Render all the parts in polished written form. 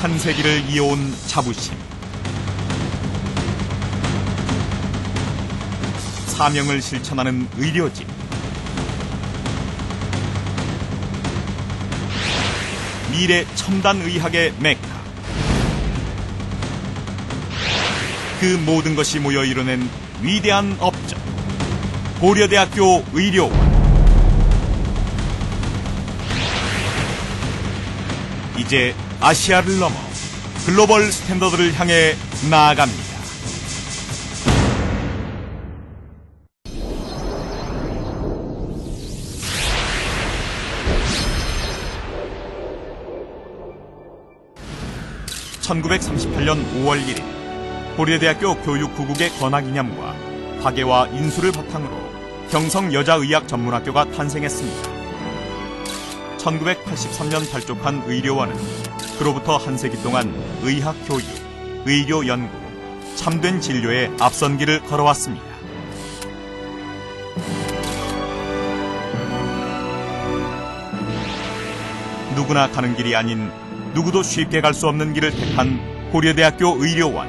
한 세기를 이어온 자부심, 사명을 실천하는 의료진, 미래 첨단 의학의 메카, 그 모든 것이 모여 이뤄낸 위대한 업적, 고려대학교 의료원. 이제 아시아를 넘어 글로벌 스탠더드를 향해 나아갑니다. (1938년 5월 1일) 고려대학교 교육구국의 건화기념과 학예와 인수를 바탕으로 경성여자의학전문학교가 탄생했습니다. 1983년 발족한 의료원은 그로부터 한 세기 동안 의학교육, 의료연구, 참된 진료의 앞선길을 걸어왔습니다. 누구나 가는 길이 아닌 누구도 쉽게 갈 수 없는 길을 택한 고려대학교 의료원.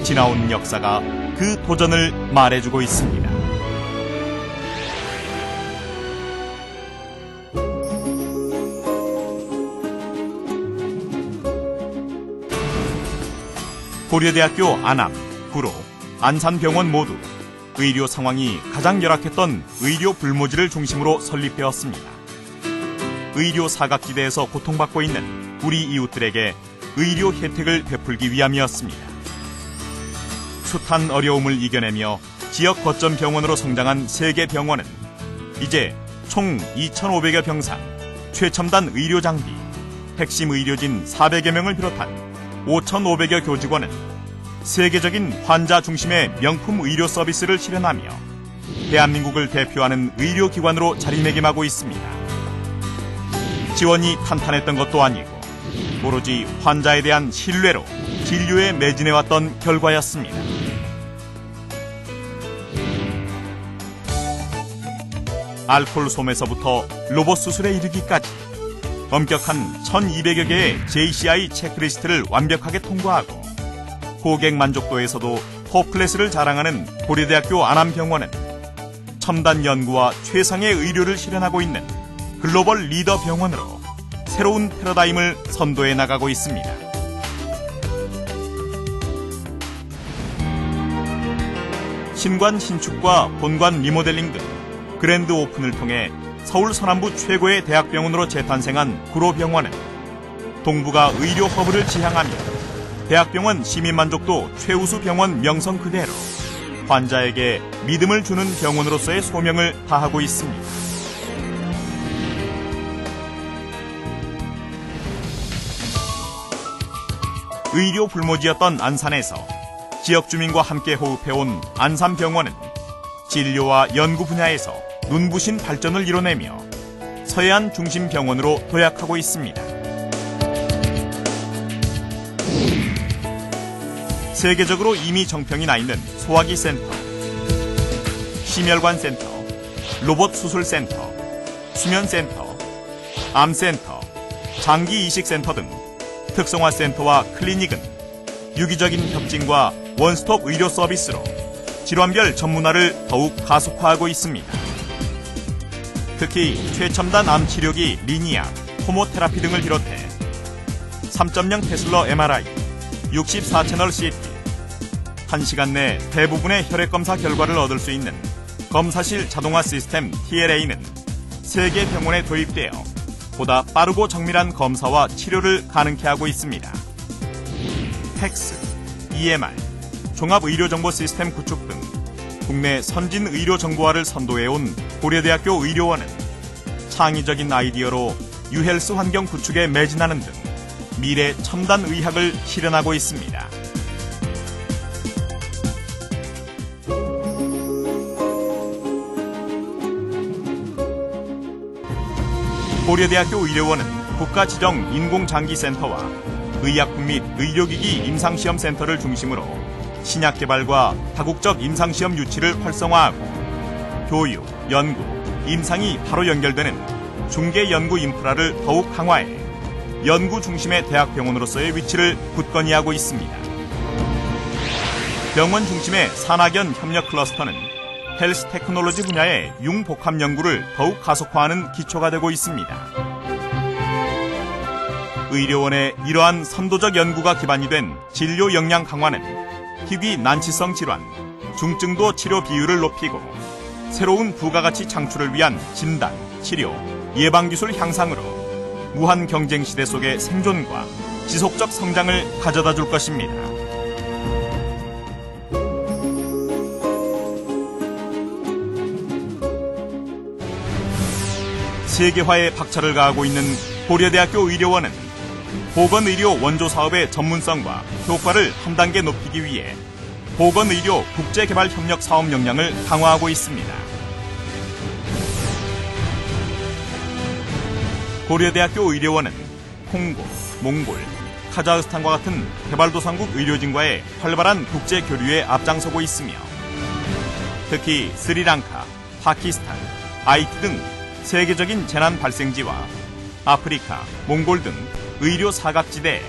지나온 역사가 그 도전을 말해주고 있습니다. 고려대학교 안암, 구로, 안산병원 모두 의료 상황이 가장 열악했던 의료 불모지를 중심으로 설립되었습니다. 의료 사각지대에서 고통받고 있는 우리 이웃들에게 의료 혜택을 베풀기 위함이었습니다. 숱한 어려움을 이겨내며 지역 거점 병원으로 성장한 세계 병원은 이제 총 2,500여 병상, 최첨단 의료 장비, 핵심 의료진 400여 명을 비롯한 5,500여 교직원은 세계적인 환자 중심의 명품 의료 서비스를 실현하며 대한민국을 대표하는 의료기관으로 자리매김하고 있습니다. 지원이 탄탄했던 것도 아니고 오로지 환자에 대한 신뢰로 진료에 매진해왔던 결과였습니다. 알코올 솜에서부터 로봇 수술에 이르기까지 엄격한 1,200여 개의 JCI 체크리스트를 완벽하게 통과하고 고객 만족도에서도 톱클래스를 자랑하는 고려대학교 안암병원은 첨단 연구와 최상의 의료를 실현하고 있는 글로벌 리더 병원으로 새로운 패러다임을 선도해 나가고 있습니다. 신관 신축과 본관 리모델링 등 그랜드 오픈을 통해 서울 서남부 최고의 대학병원으로 재탄생한 구로병원은 동부가 의료 허브를 지향하며 대학병원 시민만족도 최우수 병원 명성 그대로 환자에게 믿음을 주는 병원으로서의 소명을 다하고 있습니다. 의료 불모지였던 안산에서 지역 주민과 함께 호흡해온 안산병원은 진료와 연구 분야에서 눈부신 발전을 이뤄내며 서해안 중심 병원으로 도약하고 있습니다. 세계적으로 이미 정평이 나 있는 소화기 센터, 심혈관 센터, 로봇 수술 센터, 수면 센터, 암 센터, 장기 이식 센터 등 특성화 센터와 클리닉은 유기적인 협진과 원스톱 의료 서비스로 질환별 전문화를 더욱 가속화하고 있습니다. 특히 최첨단 암 치료기 리니아, 호모테라피 등을 비롯해 3.0 테슬러 MRI, 64채널 CT, 1시간 내 대부분의 혈액 검사 결과를 얻을 수 있는 검사실 자동화 시스템 TLA는 세계 병원에 도입되어 보다 빠르고 정밀한 검사와 치료를 가능케 하고 있습니다. 팩스, EMR, 종합의료정보 시스템 구축 등 국내 선진 의료정보화를 선도해온 고려대학교 의료원은 창의적인 아이디어로 유헬스 환경 구축에 매진하는 등 미래 첨단 의학을 실현하고 있습니다. 고려대학교 의료원은 국가지정 인공장기센터와 의약품 및 의료기기 임상시험센터를 중심으로 신약 개발과 다국적 임상시험 유치를 활성화하고 교육, 연구, 임상이 바로 연결되는 중개 연구 인프라를 더욱 강화해 연구 중심의 대학병원으로서의 위치를 굳건히 하고 있습니다. 병원 중심의 산학연 협력 클러스터는 헬스 테크놀로지 분야의 융복합 연구를 더욱 가속화하는 기초가 되고 있습니다. 의료원의 이러한 선도적 연구가 기반이 된 진료 역량 강화는 희귀 난치성 질환, 중증도 치료 비율을 높이고 새로운 부가가치 창출을 위한 진단, 치료, 예방기술 향상으로 무한 경쟁 시대 속의 생존과 지속적 성장을 가져다 줄 것입니다. 세계화에 박차를 가하고 있는 고려대학교 의료원은 보건의료 원조 사업의 전문성과 효과를 한 단계 높이기 위해 보건의료 국제개발협력 사업 역량을 강화하고 있습니다. 고려대학교 의료원은 콩고, 몽골, 카자흐스탄과 같은 개발도상국 의료진과의 활발한 국제교류에 앞장서고 있으며 특히 스리랑카, 파키스탄, 하이티 등 세계적인 재난 발생지와 아프리카, 몽골 등 의료 사각지대에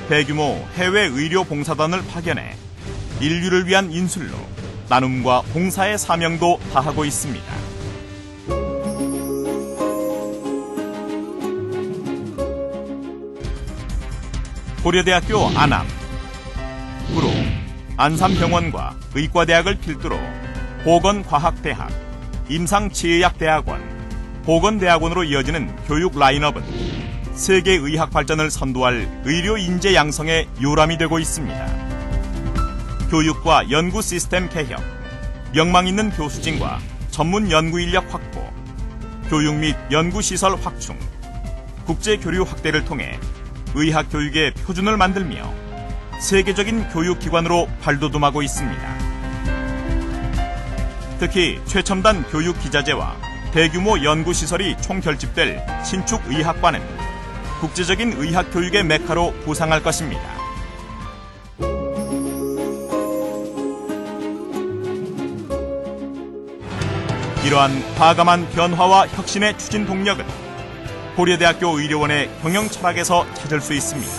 대규모 해외 의료 봉사단을 파견해 인류를 위한 인술로 나눔과 봉사의 사명도 다하고 있습니다. 고려대학교 안암, 구로, 안산병원과 의과대학을 필두로 보건과학대학, 임상치의학대학원, 보건대학원으로 이어지는 교육 라인업은 세계의학 발전을 선도할 의료 인재 양성의 요람이 되고 있습니다. 교육과 연구 시스템 개혁, 명망 있는 교수진과 전문 연구 인력 확보, 교육 및 연구시설 확충, 국제교류 확대를 통해 의학 교육의 표준을 만들며 세계적인 교육기관으로 발돋움하고 있습니다. 특히 최첨단 교육 기자재와 대규모 연구시설이 총결집될 신축의학과는 국제적인 의학 교육의 메카로 부상할 것입니다. 이러한 과감한 변화와 혁신의 추진 동력은 고려대학교 의료원의 경영 철학에서 찾을 수 있습니다.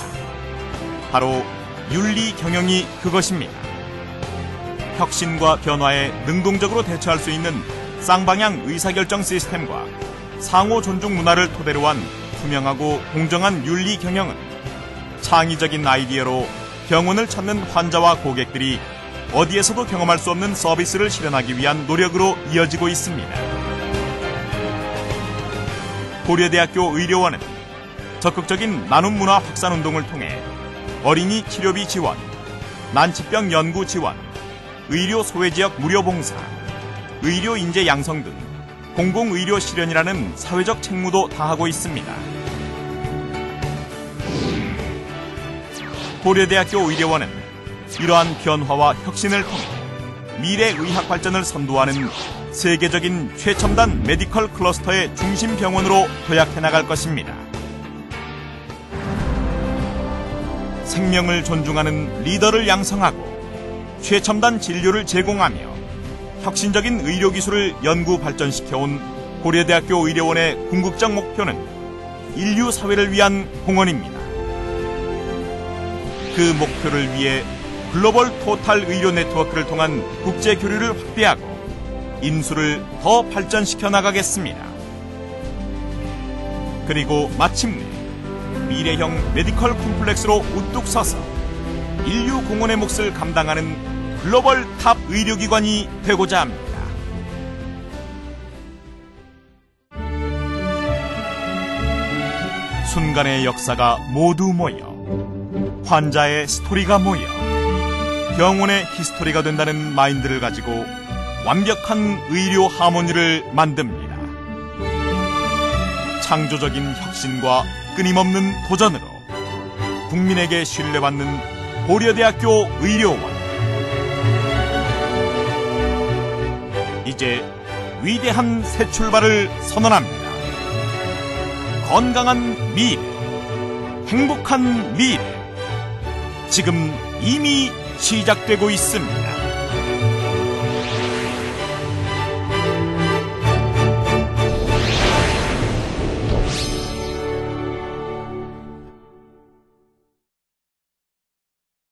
바로 윤리 경영이 그것입니다. 혁신과 변화에 능동적으로 대처할 수 있는 쌍방향 의사결정 시스템과 상호 존중 문화를 토대로 한 투명하고 공정한 윤리 경영은 창의적인 아이디어로 병원을 찾는 환자와 고객들이 어디에서도 경험할 수 없는 서비스를 실현하기 위한 노력으로 이어지고 있습니다. 고려대학교 의료원은 적극적인 나눔 문화 확산 운동을 통해 어린이 치료비 지원, 난치병 연구 지원, 의료 소외지역 무료 봉사, 의료 인재 양성 등 공공의료 실현이라는 사회적 책무도 다하고 있습니다. 고려대학교 의료원은 이러한 변화와 혁신을 통해 미래 의학 발전을 선도하는 세계적인 최첨단 메디컬 클러스터의 중심 병원으로 도약해 나갈 것입니다. 생명을 존중하는 리더를 양성하고 최첨단 진료를 제공하며 혁신적인 의료기술을 연구 발전시켜온 고려대학교 의료원의 궁극적 목표는 인류 사회를 위한 공헌입니다. 그 목표를 위해 글로벌 토탈 의료 네트워크를 통한 국제 교류를 확대하고 인수를 더 발전시켜 나가겠습니다. 그리고 마침내 미래형 메디컬 콤플렉스로 우뚝 서서 인류 공헌의 몫을 감당하는 글로벌 탑 의료기관이 되고자 합니다. 순간의 역사가 모두 모여 환자의 스토리가 모여 병원의 히스토리가 된다는 마인드를 가지고 완벽한 의료 하모니를 만듭니다. 창조적인 혁신과 끊임없는 도전으로 국민에게 신뢰받는 고려대학교 의료원. 이제 위대한 새 출발을 선언합니다. 건강한 미래, 행복한 미래, 지금 이미 시작되고 있습니다.